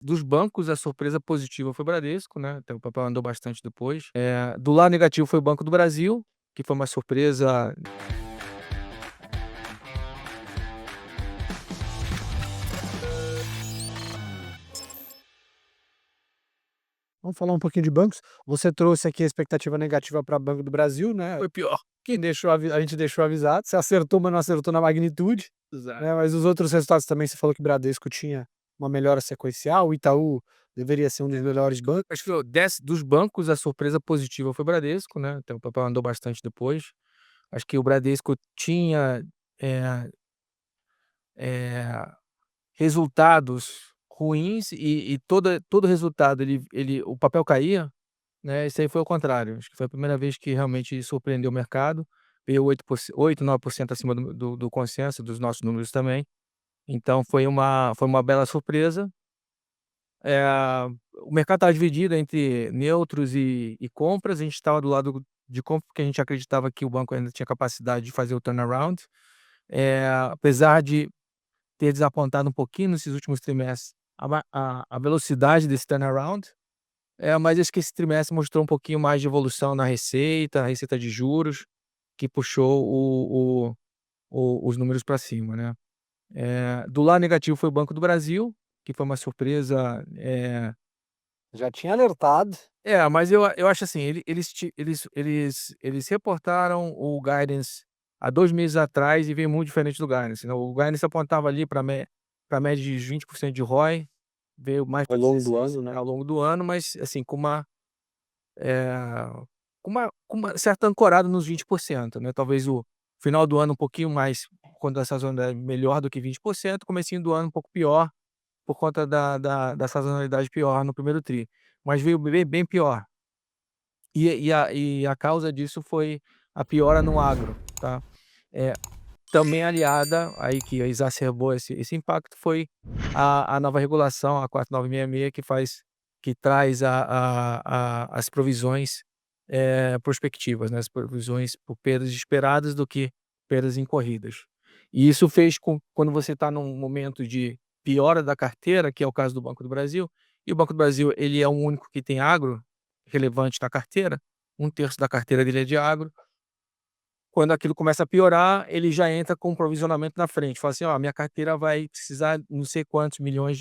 Dos bancos, a surpresa positiva foi o Bradesco, né, então o papel andou bastante depois. Do lado negativo foi o Banco do Brasil, que foi uma surpresa. Vamos falar um pouquinho de bancos. Você trouxe aqui a expectativa negativa para Banco do Brasil, né, Foi pior. quem deixou a gente deixou avisado, você acertou, mas não acertou na magnitude, Exato. né, mas os outros resultados também você falou que o Bradesco tinha uma melhora sequencial, o Itaú deveria ser um dos melhores bancos. Acho que dos bancos, a surpresa positiva foi o Bradesco, né, então o papel andou bastante depois. Acho que o Bradesco tinha, eh eh, resultados ruins e todo resultado o papel caía, né, isso aí foi o contrário, acho que foi a primeira vez que realmente surpreendeu o mercado, veio 8, 9% acima do consenso, dos nossos números também, então foi uma bela surpresa. O mercado estava dividido entre neutros e compras, a gente estava do lado de compra, porque a gente acreditava que o banco ainda tinha capacidade de fazer o turnaround, apesar de ter desapontado um pouquinho nesses últimos trimestres a velocidade desse turnaround, mas acho que esse trimestre mostrou um pouquinho mais de evolução na receita, a receita de juros, que puxou os números para cima, né. Do lado negativo foi o Banco do Brasil, que foi uma surpresa. Já tinha alertado. Mas eu acho assim, eles reportaram o guidance há 2 meses atrás e veio muito diferente do guidance, né, o guidance apontava ali para média de 20% de ROI, veio mais Ao para longo do 16 ano, né. ao longo do ano, mas assim, eh, com uma certa ancorada nos 20%, né, talvez o final do ano um pouquinho mais, por conta da sazonalidade, melhor do que 20%, comecinho do ano um pouco pior, por conta da sazonalidade pior no primeiro tri, mas veio bem pior. E a causa disso foi a piora no agro, tá. Eh, Também aliada, aí que exacerbou esse impacto, foi a nova regulação, a 4966, que traz as provisões, prospectivas, né, as provisões por perdas esperadas do que perdas incorridas. E isso fez quando você está num momento de piora da carteira, que é o caso do Banco do Brasil, e o Banco do Brasil ele é o único que tem agro relevante na carteira, um terço da carteira dele é de agro. Quando aquilo começa a piorar, ele já entra com um provisionamento na frente, fala assim: "Ó, minha carteira vai precisar não sei quantos milhões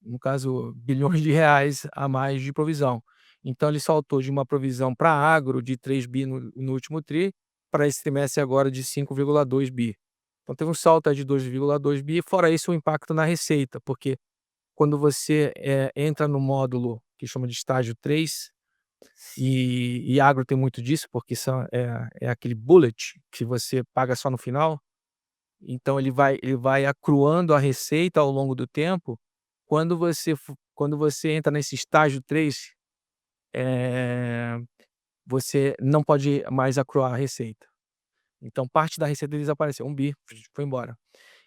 no caso, bilhões de reais a mais de provisão". Então ele saltou de uma provisão para agro de 3 bi no último tri, para esse trimestre agora de 5,2 bi. Então teve um salto aí de 2,2 bi, fora isso o impacto na receita, porque quando você, entra no módulo que chama de estágio 3 e agro tem muito disso, porque é aquele bullet que você paga só no final, então ele vai acruando a receita ao longo do tempo. Quando você entra nesse estágio 3, eh, você não pode mais acruar a receita. Então parte da receita desapareceu, 1 bi, foi embora.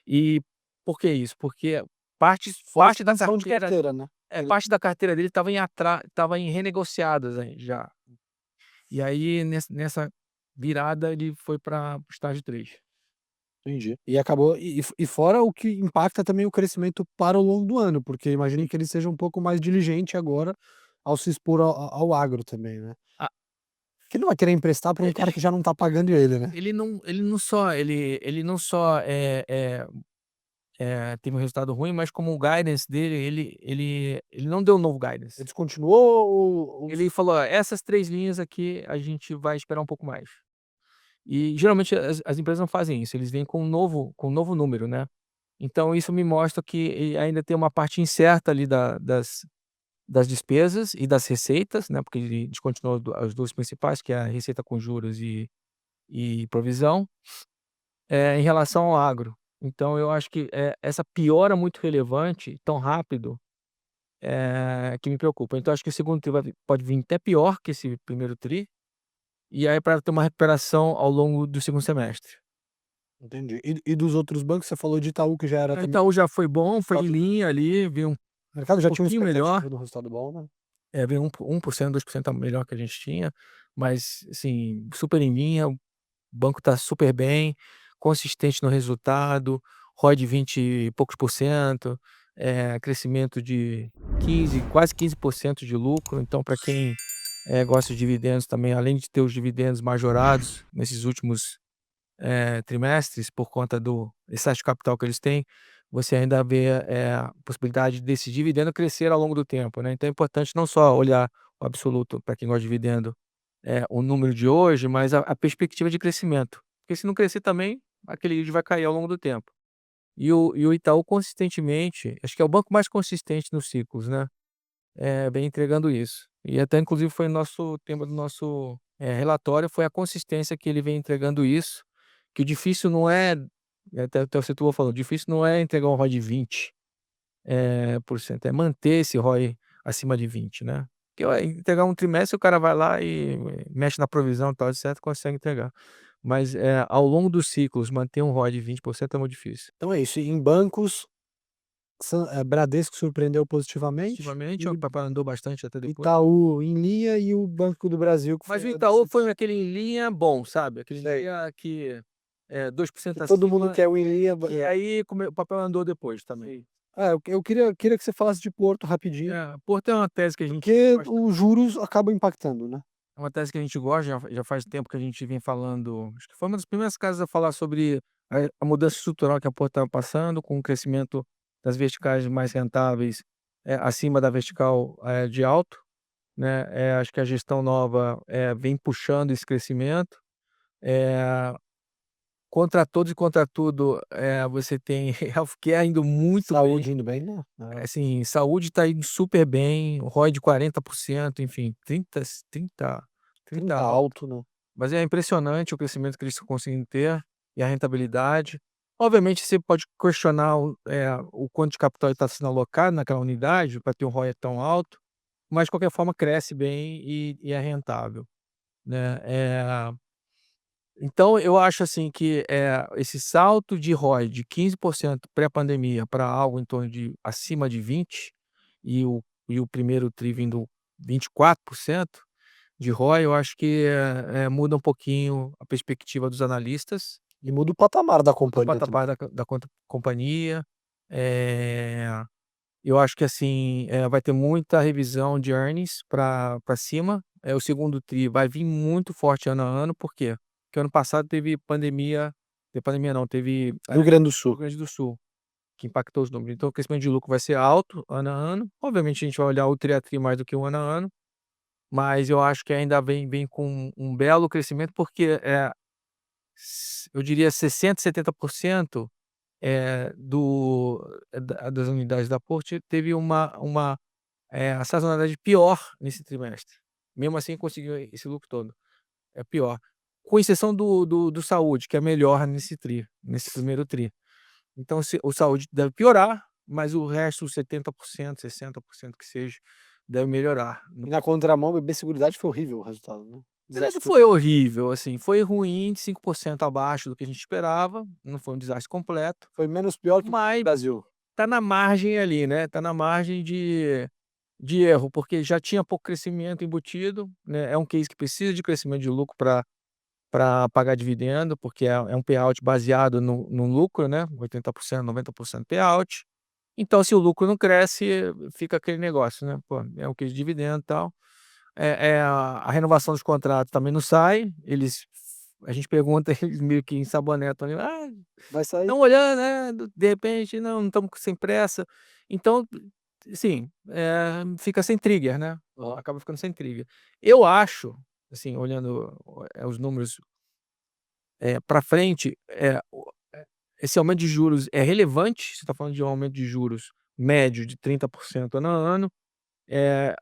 E por que isso? Porque parte Fora a parte da expansão de carteira carteira, né. Ele parte da carteira dele estava em renegociadas aí já. E aí nessa virada ele foi para o estágio 3. entendi. E acabou e fora o que impacta também o crescimento para o longo do ano, porque imagino Sim. que ele seja um pouco mais diligente agora ao se expor ao agro também, né. Ah, Que não vai querer emprestar para um cara que já não tá pagando ele, né. ele não só, teve um resultado ruim, mas como o guidance dele, ele não deu um novo Ele guidance. descontinuou ou Ele falou: "Ó, essas 3 linhas aqui a gente vai esperar um pouco mais". E geralmente as empresas não fazem isso, eles vêm com um novo número, né. Então isso me mostra que ainda tem uma parte incerta ali das despesas e das receitas, né, porque ele descontinuou as 2 principais, que é a receita com juros e provisão, em relação ao agro. Então eu acho que, essa piora muito relevante, tão rápido, que me preocupa. Então acho que o segundo tri pode vir até pior que esse primeiro tri, e aí para ter uma recuperação ao longo do segundo semestre. entendi. E dos outros bancos, você falou de Itaú que já era A também Itaú já foi bom, foi em resultado linha ali, veio um o mercado já tinha uma pouquinho melhor, expectativa de um resultado bom, né. veio 1%, 2% melhor que a gente tinha, mas assim, super em linha. O banco está super bem, consistente no resultado, ROI de 20 e poucos por cento, crescimento de quase 15% de lucro. Então, para quem gosta de dividendos também, além de ter os dividendos majorados nesses últimos trimestres, por conta do excesso de capital que eles têm, você ainda vê a possibilidade desse dividendo crescer ao longo do tempo, né. Então é importante não só olhar o absoluto para quem gosta de dividendo, o número de hoje, mas a perspectiva de crescimento, porque se não crescer também, aquele yield vai cair ao longo do tempo. E o Itaú consistentemente, acho que é o banco mais consistente nos ciclos, né, vem entregando isso. E até inclusive foi o nosso tema do nosso, relatório, foi a consistência que ele vem entregando isso, que o difícil não é, até você estava falando, o difícil não é entregar um ROI de 20, por cento, é manter esse ROI acima de 20, né. Porque entregar um trimestre o cara vai lá e mexe na provisão e tal, etc, consegue entregar. Mas, ao longo dos ciclos manter um ROI de 20% é muito difícil. Então é isso, em bancos, Bradesco surpreendeu positivamente, Positivamente, o e papai andou bastante até depois. Itaú em linha e o Banco do Brasil que Mas o foi a Itaú decep foi aquele em linha bom, sabe, aquele em sei, linha que, 2% que todo mundo acima, quer o em linha e aí o papel andou depois também. eu queria que você falasse de Porto rapidinho, Porto é uma tese que a gente porque gosta, os juros acabam impactando, né. é uma tese que a gente gosta, já faz tempo que a gente vem falando, acho que foi uma das primeiras casas a falar sobre a mudança estrutural que a Porto estava passando, com o crescimento das verticais mais rentáveis, acima da vertical, de alto, né, acho que a gestão nova, vem puxando esse crescimento. Eh Contra todos e contra tudo, você tem healthcare indo muito bem, Saúde indo bem, né. assim, saúde está indo super bem, o ROI de 40%, enfim, 30 30 alto. alto, né. Mas é impressionante o crescimento que eles estão conseguindo ter e a rentabilidade. Obviamente você pode questionar o quanto de capital está sendo alocado naquela unidade para ter um ROI tão alto, mas de qualquer forma cresce bem e é rentável, né. Então eu acho assim que, esse salto de ROI de 15% pré-pandemia para algo em torno de acima de 20, e o primeiro tri vindo 24% de ROI, eu acho que, muda um pouquinho a perspectiva dos analistas, E muda o patamar da do companhia também. patamar da companhia. Eh, eu acho que assim, vai ter muita revisão de earnings para cima. O segundo tri vai vir muito forte ano a ano, por quê? Porque ano passado teve pandemia não, teve, Rio Grande do Rio Sul. Grande do Sul, que impactou os números. Então o crescimento de lucro vai ser alto ano a ano. Obviamente a gente vai olhar o tri a tri mais do que o ano a ano, mas eu acho que ainda vem com um belo crescimento, porque, eu diria 60, 70%, das unidades da Porto teve a sazonalidade pior nesse trimestre. Mesmo assim conseguiu esse lucro todo, é pior. Com exceção do saúde, que é melhor nesse primeiro tri. Então se o saúde deve piorar, mas o resto, os 70%, 60% que seja, deve melhorar. E na contramão, BB Seguridade foi horrível o resultado, né. Beleza, Desastroso. foi horrível, assim, foi ruim, 5% abaixo do que a gente esperava, não foi um desastre completo, Foi menos pior que o mas Brasil. tá na margem ali, né, tá na margem de erro, porque já tinha pouco crescimento embutido, né, é um case que precisa de crescimento de lucro para pagar dividendo, porque é um payout baseado no lucro, né, 80%, 90% payout. Então se o lucro não cresce, fica aquele negócio, né, pô, é um case de dividendo e tal. A renovação dos contratos também não sai, a gente pergunta, eles meio que ensabonetam ali: "Ah, Vai sair. estão olhando, né, de repente, não estamos sem pressa". Então, sim, fica sem trigger, né, Aham. acaba ficando sem trigger. Eu acho, assim, olhando, os números, pra frente, esse aumento de juros é relevante, você está falando de um aumento de juros médio de 30% ano a ano,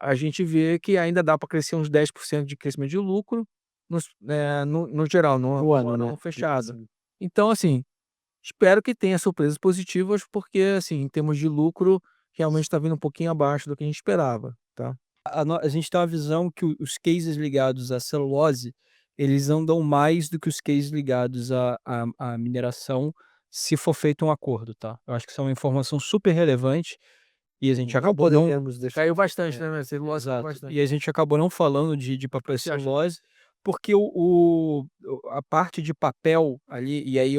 a gente vê que ainda dá para crescer uns 10% de crescimento de lucro no geral, No no ano, ano né, de fechado. crescimento. Então, assim, espero que tenha surpresas positivas, porque, assim, em termos de lucro, realmente está vindo um pouquinho abaixo do que a gente esperava, tá. A gente tem uma visão que os cases ligados à celulose, eles andam mais do que os cases ligados à mineração, se for feito um acordo, tá. Eu acho que isso é uma informação super relevante, e a gente Não acabou não poderíamos deixar. Caiu bastante, É, né, celulose caiu exato. bastante. E a gente acabou não falando de O que papel que você acha? celulose, porque a parte de papel ali, e aí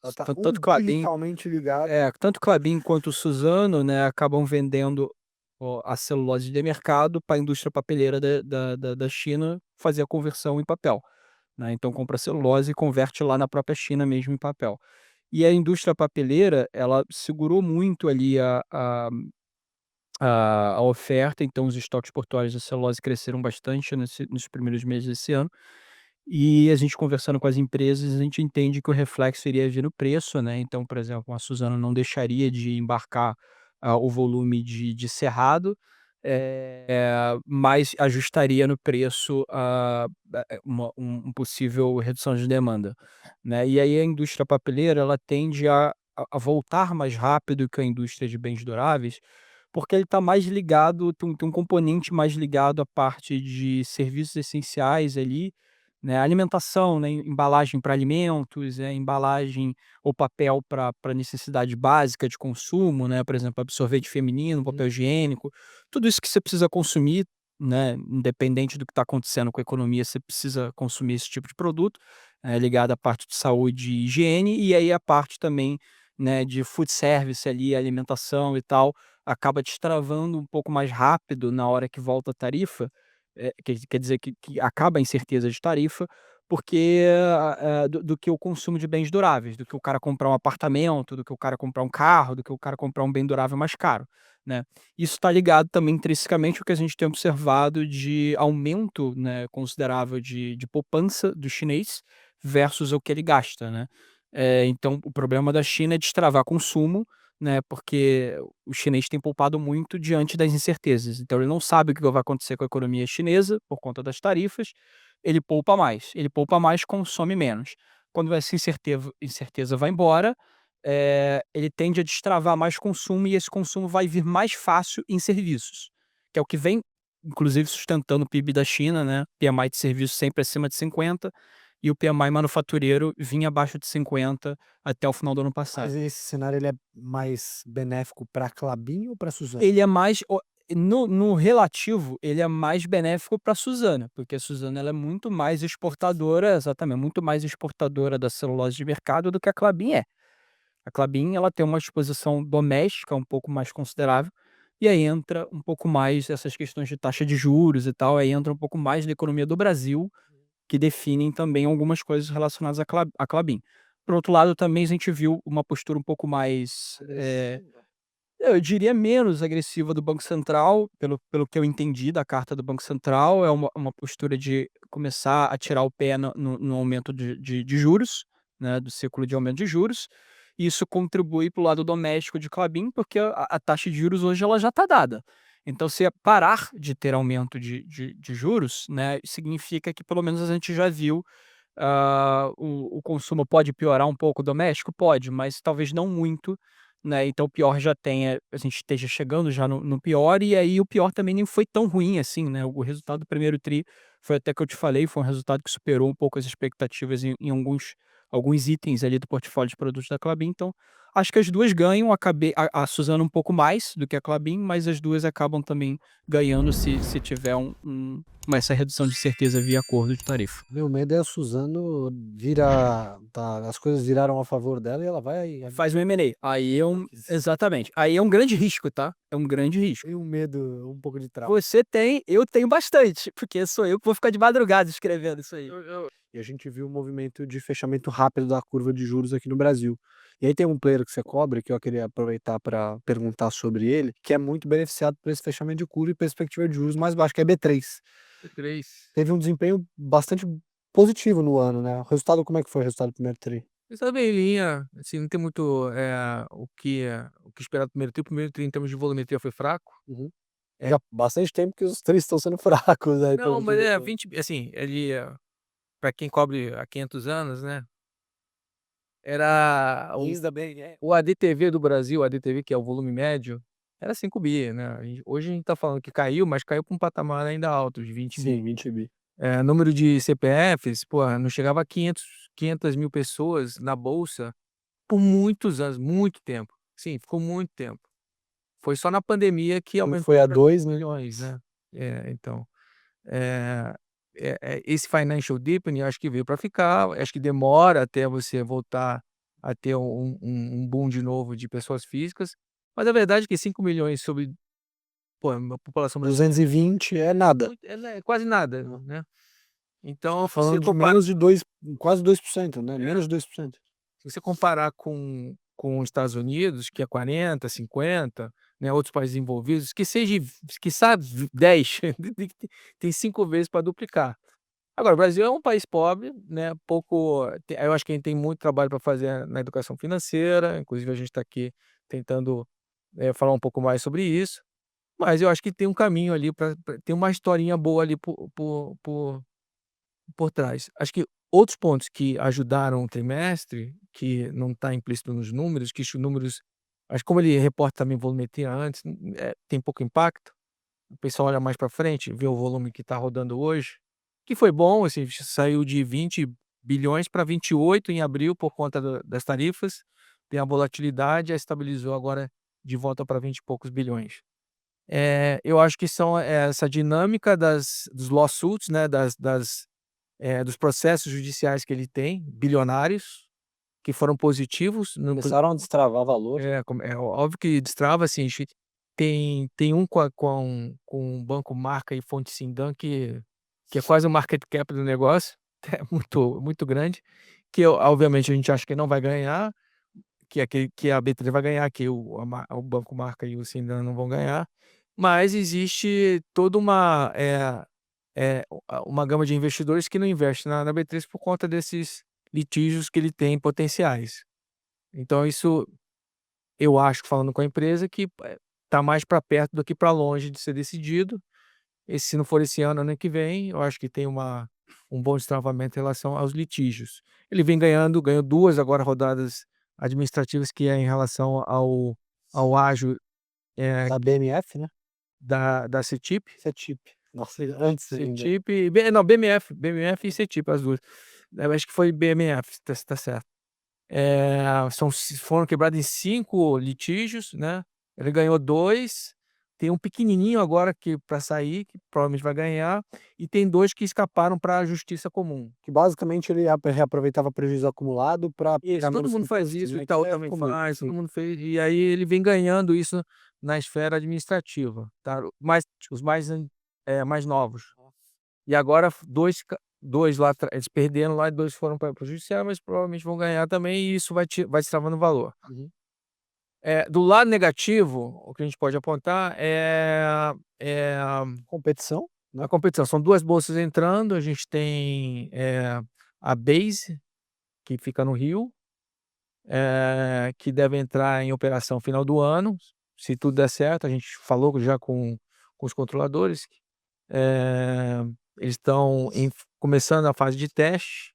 Ela tá Tanto Klabin umbilicalmente ligada. tanto Klabin quanto o Suzano, né, acabam vendendo a celulose de mercado para a indústria papeleira da China fazer a conversão em papel, né. Então compra celulose e converte lá na própria China mesmo em papel. E a indústria papeleira, ela segurou muito ali a oferta, então os estoques portuários de celulose cresceram bastante nos primeiros meses desse ano. E a gente conversando com as empresas, a gente entende que o reflexo iria vir no preço, né, então, por exemplo, a Suzano não deixaria de embarcar, o volume de Cerrado, mas ajustaria no preço, uma possível redução de demanda, né. E aí a indústria papeleira, ela tende a voltar mais rápido que a indústria de bens duráveis, porque ele está mais ligado, tem um componente mais ligado à parte de serviços essenciais ali, né, alimentação, né, embalagem para alimentos, embalagem ou papel para necessidade básica de consumo, né, por exemplo, absorvente feminino, Uhum. papel higiênico, tudo isso que você precisa consumir, né, independente do que está acontecendo com a economia, você precisa consumir esse tipo de produto, ligado à parte de saúde e higiene, e aí a parte também, né, de food service ali, alimentação e tal, acaba destravando um pouco mais rápido na hora que volta a tarifa, quer dizer que acaba a incerteza de tarifa, porque, do que o consumo de bens duráveis, do que o cara comprar um apartamento, do que o cara comprar um carro, do que o cara comprar um bem durável mais caro, né. Isso está ligado também intrinsecamente ao que a gente tem observado de aumento, né, considerável de poupança do chinês versus o que ele gasta, né. Então o problema da China é destravar consumo, né, porque o chinês tem poupado muito diante das incertezas. Então ele não sabe o que vai acontecer com a economia chinesa por conta das tarifas, ele poupa mais, consome menos. Quando essa incerteza vai embora, ele tende a destravar mais consumo e esse consumo vai vir mais fácil em serviços, que é o que vem inclusive sustentando o PIB da China, né, PMI de serviços sempre acima de 50 e o PMI manufatureiro vinha abaixo de 50 até o final do ano Mas passado. esse cenário ele é mais benéfico pra Klabin ou pra Suzano? Ele é mais no relativo, ele é mais benéfico para a Suzana, porque a Suzana ela é muito mais exportadora exatamente, muito mais exportadora da celulose de mercado do que a Klabin é. A Klabin ela tem uma exposição doméstica um pouco mais considerável, e aí entra um pouco mais essas questões de taxa de juros e tal, aí entra um pouco mais da economia do Brasil, que definem também algumas coisas relacionadas à Klabin. Por outro lado, também a gente viu uma postura um pouco mais, Agressiva. eu diria menos agressiva do Banco Central, pelo que eu entendi da carta do Banco Central, é uma postura de começar a tirar o pé no aumento de juros, né, do ciclo de aumento de juros. Isso contribui para o lado doméstico de Klabin, porque a taxa de juros hoje ela já está dada. Então, se parar de ter aumento de juros, né, significa que pelo menos a gente já viu, o consumo pode piorar um pouco doméstico? Pode, mas talvez não muito, né, então o pior já tenha a gente esteja chegando já no pior, e aí o pior também nem foi tão ruim assim, né, o resultado do primeiro tri foi até que eu te falei, foi um resultado que superou um pouco as expectativas em alguns itens ali do portfólio de produtos da Klabin, então acho que as 2 ganham, acabei a Suzano um pouco mais do que a Klabin, mas as 2 acabam também ganhando se tiver essa redução de certeza via acordo de tarifa. Meu medo é a Suzano as coisas viraram a favor dela e ela vai Faz um M&A, aí é Isso. exatamente, aí é um grande risco, tá, é um grande risco. Tenho um medo, um pouco de trauma. Você tem, eu tenho bastante, porque sou eu que vou ficar de madrugada escrevendo isso aí. E a gente viu um movimento de fechamento rápido da curva de juros aqui no Brasil. E aí tem um player que você cobre, que eu queria aproveitar para perguntar sobre ele, que é muito beneficiado por esse fechamento de curva e perspectiva de juros mais baixa, que é B3. Três. Teve um desempenho bastante positivo no ano, né. O resultado como é que foi o resultado do primeiro tri? Está bem em linha, assim, não tem muito, o que esperar do primeiro tri. O primeiro tri em termos de volumetria foi fraco. Uhum. É. Já há bastante tempo que os tris estão sendo fracos aí Não, pelo que mas eu é tô 20, assim, ele, pra quem cobre há 500 anos, né, era ainda bem, o ADTV do Brasil, o ADTV que é o volume médio, era 5 bi, né, hoje a gente tá falando que caiu, mas caiu pra um patamar ainda alto, de 20 bi. sim, 20 bi. Número de CPFs, porra, não chegava a 500.000 pessoas na bolsa por muitos anos, muito tempo. Sim, ficou muito tempo. Foi só na pandemia que Quando aumentou foi a para 2, né. milhões, né. Então, eh esse financial deepening eu acho que veio para ficar, acho que demora até você voltar a ter um boom de novo de pessoas físicas, mas a verdade é que 5 milhões sobre, pô, a população brasileira 220 é nada. é quase nada, Não. né. Então, se Falando de compara menos de 2, quase 2%, né? Menos de 2%. se você comparar com os Estados Unidos, que é 40, 50, né, outros países envolvidos, que seja quiçá 10, tem 5 vezes para duplicar. Agora, o Brasil é um país pobre, né, pouco eu acho que a gente tem muito trabalho para fazer na educação financeira, inclusive a gente está aqui tentando, falar um pouco mais sobre isso, mas eu acho que tem um caminho ali para tem uma historinha boa ali por trás. Acho que outros pontos que ajudaram o trimestre, que não está implícito nos números, que os números, acho que como ele reporta também volumetria antes, tem pouco impacto. O pessoal olha mais para frente, vê o volume que está rodando hoje, que foi bom, assim, saiu de 20 bilhões para 28 em abril por conta das tarifas, tem a volatilidade, aí estabilizou agora de volta para 20 e poucos bilhões. Eu acho que são essa dinâmica dos lawsuits, né, dos processos judiciais que ele tem, bilionários, que foram positivos. Começaram a destravar valor. É óbvio que destrava, assim, tem um com o banco Marca e Fonte Sindan que é quase o market cap do negócio, é muito grande, que obviamente a gente acha que não vai ganhar, que a B3 vai ganhar, que o banco Marca e o Sindan não vão ganhar, mas existe toda uma gama de investidores que não investe na B3 por conta desses litígios que ele tem potenciais. Então isso, eu acho, falando com a empresa, que tá mais para perto do que para longe de ser decidido. Se não for esse ano, ano que vem, eu acho que tem um bom destravamento em relação aos litígios. Ele vem ganhou 2 agora rodadas administrativas, que é em relação ao ágio, Da BMF, né? da CETIP. CETIP. Nossa, antes ainda. CETIP não, BMF e CETIP, as 2. Eu acho que foi BMF, tá certo. Foram quebrados em 5 litígios, né, ele ganhou 2, tem um pequenininho agora que para sair, que provavelmente vai ganhar, e tem 2 que escaparam para a justiça comum. Que basicamente ele reaproveitava prejuízo acumulado para Isso, todo mundo faz isso, o Itaú também faz, todo mundo fez, e aí ele vem ganhando isso na esfera administrativa, tá, mas os mais novos. E agora 2 lá eles perderam lá e 2 foram para o judiciário, mas provavelmente vão ganhar também e isso vai destravando valor. Uhum. Do lado negativo, o que a gente pode apontar é Competição, né? a competição. São 2 bolsas entrando, a gente tem, a Base, que fica no Rio, que deve entrar em operação final do ano, se tudo der certo. A gente falou já com os controladores, eles estão começando a fase de teste,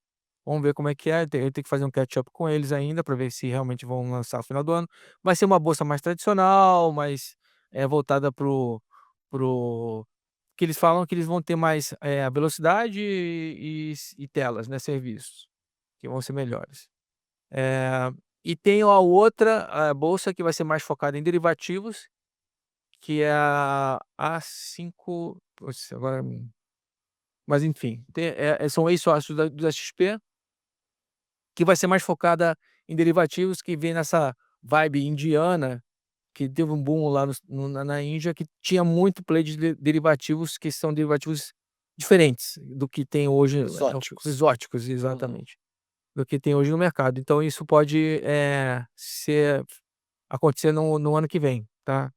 vamos ver como é que é, eu tenho que fazer um catch up com eles ainda para ver se realmente vão lançar no final do ano. Vai ser uma bolsa mais tradicional, mais, voltada pro que eles falam que eles vão ter mais, velocidade e telas, né, serviços, que vão ser melhores. E tem a outra, bolsa que vai ser mais focada em derivativos, que é a A5, puts, agora, mas enfim, são ex-sócios da XP, que vai ser mais focada em derivativos, que vem nessa vibe indiana, que teve um boom lá na Índia, que tinha muito play de derivativos, que são derivativos diferentes do que tem hoje. Exóticos. Exóticos, exatamente. Do que tem hoje no mercado. Então isso pode, acontecer no ano que vem, tá?